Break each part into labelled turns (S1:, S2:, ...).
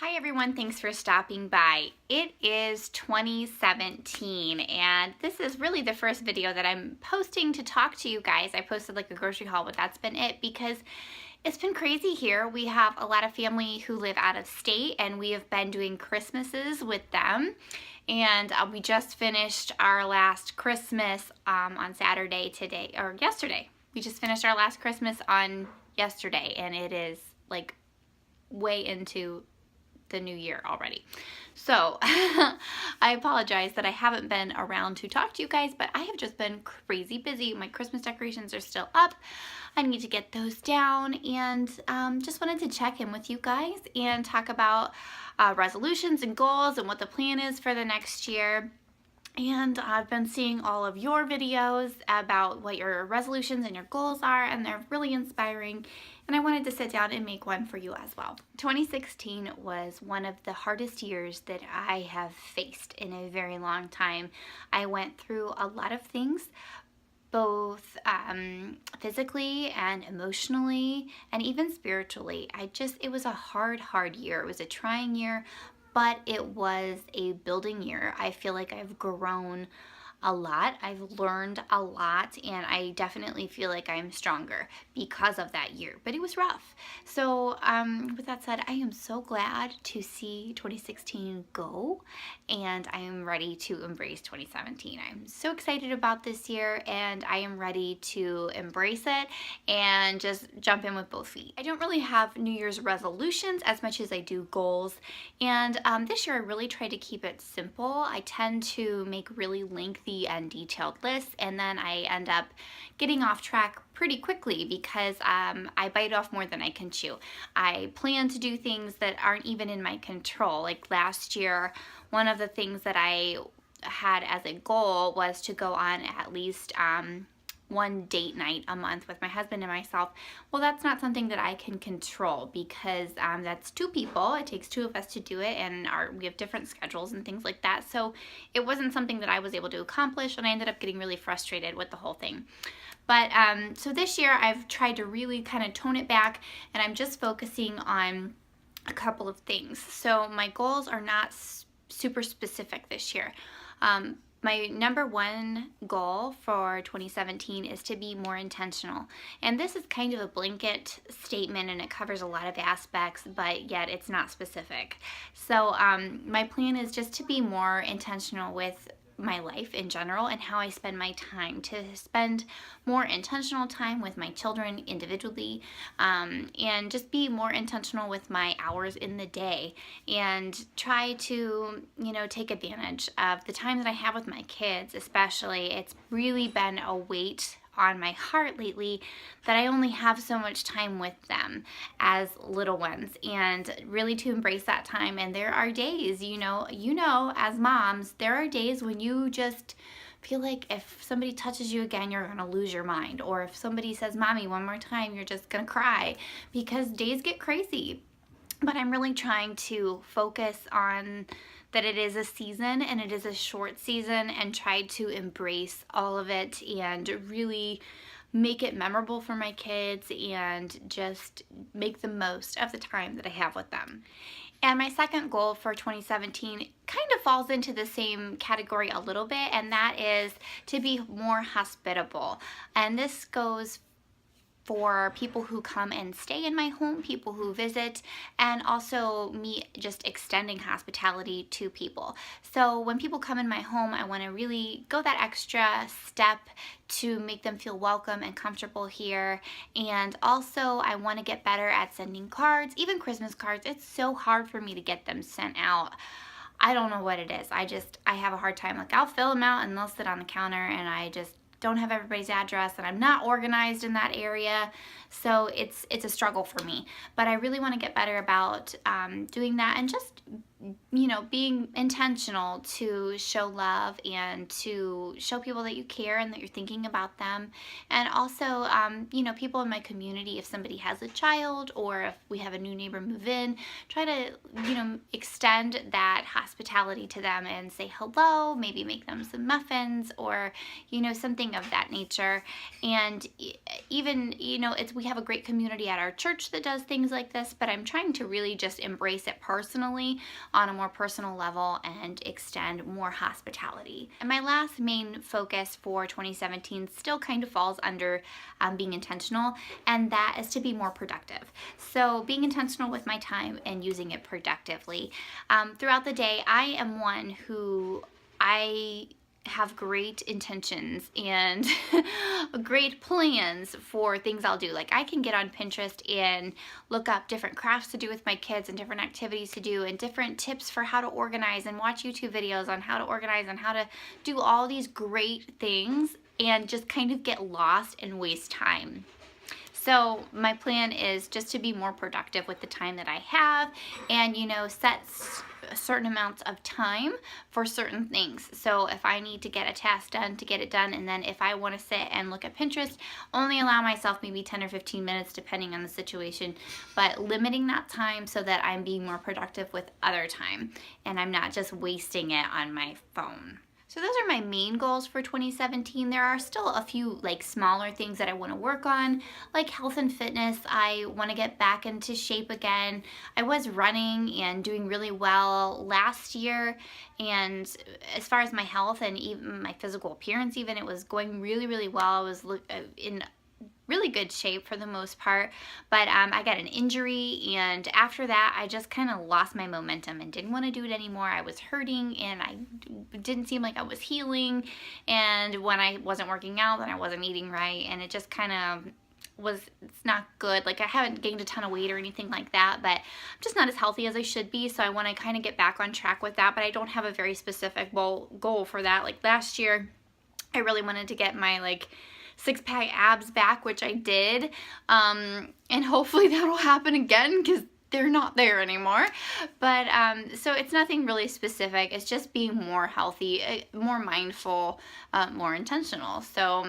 S1: Hi everyone, thanks for stopping by. It is 2017 and this is really the first video that I'm posting to talk to you guys. I posted like a grocery haul, but that's been it because it's been crazy here. We have a lot of family who live out of state and we have been doing Christmases with them. And we just finished our last Christmas on Saturday today, or yesterday. We just finished our last Christmas on yesterday and it is like way into the new year already. So I apologize that I haven't been around to talk to you guys, but I have just been crazy busy. My Christmas decorations are still up. I need to get those down and just wanted to check in with you guys and talk about resolutions and goals and what the plan is for the next year. And I've been seeing all of your videos about what your resolutions and your goals are, and they're really inspiring. And I wanted to sit down and make one for you as well. 2016 was one of the hardest years that I have faced in a very long time. I went through a lot of things, both physically and emotionally and even spiritually. It was a hard year. It was a trying year, but it was a building year. I feel like I've grown a lot. I've learned a lot, and I definitely feel like I'm stronger because of that year, but it was rough. So with that said, I am so glad to see 2016 go, and I am ready to embrace 2017. I'm so excited about this year, and I am ready to embrace it and just jump in with both feet. I don't really have New Year's resolutions as much as I do goals, and this year I really try to keep it simple. I tend to make really lengthy and detailed lists, and then I end up getting off track pretty quickly because I bite off more than I can chew. I plan to do things that aren't even in my control. Like last year, one of the things that I had as a goal was to go on at least one date night a month with my husband and myself. Well, that's not something that I can control because that's two people. It takes two of us to do it, and we have different schedules and things like that. So it wasn't something that I was able to accomplish, and I ended up getting really frustrated with the whole thing. But so this year I've tried to really kind of tone it back, and I'm just focusing on a couple of things. So my goals are not super specific this year. My number one goal for 2017 is to be more intentional. And this is kind of a blanket statement and it covers a lot of aspects, but yet it's not specific. So my plan is just to be more intentional with my life in general and how I spend my time, to spend more intentional time with my children individually, and just be more intentional with my hours in the day and try to, take advantage of the time that I have with my kids. Especially, it's really been a weight on my heart lately that I only have so much time with them as little ones, and really to embrace that time. And there are days, as moms, there are days when you just feel like if somebody touches you again, you're gonna lose your mind, or if somebody says mommy one more time, you're just gonna cry, because days get crazy. But I'm really trying to focus on that it is a season and it is a short season, and try to embrace all of it and really make it memorable for my kids and just make the most of the time that I have with them. And my second goal for 2017 kind of falls into the same category a little bit, and that is to be more hospitable. And this goes for people who come and stay in my home, people who visit, and also me just extending hospitality to people. So when people come in my home, I want to really go that extra step to make them feel welcome and comfortable here. And also I want to get better at sending cards, even Christmas cards. It's so hard for me to get them sent out. I don't know what it is. I have a hard time. Like, I'll fill them out and they'll sit on the counter, and I just don't have everybody's address, and I'm not organized in that area, so it's a struggle for me. But I really want to get better about doing that and just being intentional to show love and to show people that you care and that you're thinking about them. And also, people in my community, if somebody has a child or if we have a new neighbor move in, try to, extend that hospitality to them and say hello, maybe make them some muffins or, something of that nature. And even, we have a great community at our church that does things like this, but I'm trying to really just embrace it personally on a more personal level and extend more hospitality. And my last main focus for 2017 still kind of falls under being intentional, and that is to be more productive. So being intentional with my time and using it productively. Throughout the day, I am one who I have great intentions and great plans for things I'll do. Like I can get on Pinterest and look up different crafts to do with my kids and different activities to do and different tips for how to organize and watch YouTube videos on how to organize and how to do all these great things and just kind of get lost and waste time. So my plan is just to be more productive with the time that I have and, set certain amounts of time for certain things. So if I need to get a task done, to get it done, and then if I want to sit and look at Pinterest, only allow myself maybe 10 or 15 minutes depending on the situation, but limiting that time so that I'm being more productive with other time and I'm not just wasting it on my phone. So those are my main goals for 2017. There are still a few smaller things that I want to work on, like health and fitness. I want to get back into shape again. I was running and doing really well last year, and as far as my health and even my physical appearance even, it was going really, really well. I was in really good shape for the most part, but I got an injury, and after that I just kind of lost my momentum and didn't want to do it anymore. I was hurting and I didn't seem like I was healing, and when I wasn't working out then I wasn't eating right, and it just kind of it's not good. Like I haven't gained a ton of weight or anything like that, but I'm just not as healthy as I should be, so I want to kind of get back on track with that, but I don't have a very specific goal for that. Like last year I really wanted to get my six-pack abs back, which I did, and hopefully that'll happen again because they're not there anymore. But so it's nothing really specific. It's just being more healthy, more mindful, more intentional. So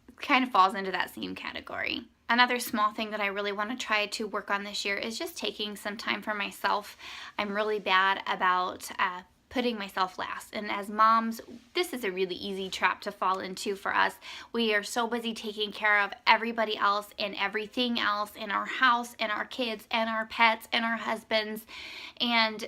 S1: it kind of falls into that same category. Another small thing that I really want to try to work on this year is just taking some time for myself. I'm really bad about putting myself last. And as moms, this is a really easy trap to fall into for us. We are so busy taking care of everybody else and everything else in our house and our kids and our pets and our husbands. And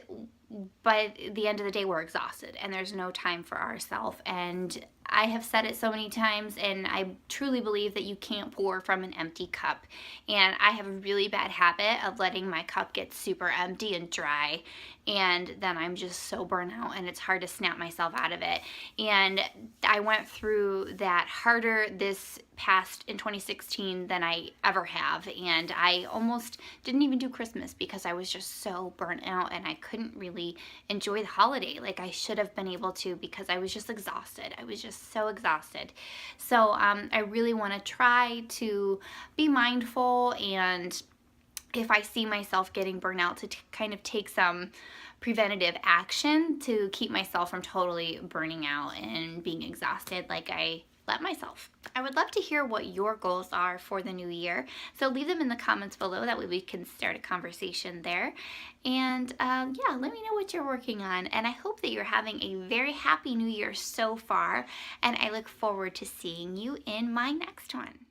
S1: by the end of the day, we're exhausted and there's no time for ourselves. And I have said it so many times, and I truly believe that you can't pour from an empty cup. And I have a really bad habit of letting my cup get super empty and dry, and then I'm just so burnt out and it's hard to snap myself out of it. And I went through that harder this past in 2016 than I ever have, and I almost didn't even do Christmas because I was just so burnt out and I couldn't really enjoy the holiday like I should have been able to because I was just exhausted. I was just so exhausted. So I really want to try to be mindful, and if I see myself getting burnt out, to kind of take some preventative action to keep myself from totally burning out and being exhausted like I let myself. I would love to hear what your goals are for the new year, so leave them in the comments below. That way we can start a conversation there. And yeah, let me know what you're working on, and I hope that you're having a very happy new year so far, and I look forward to seeing you in my next one.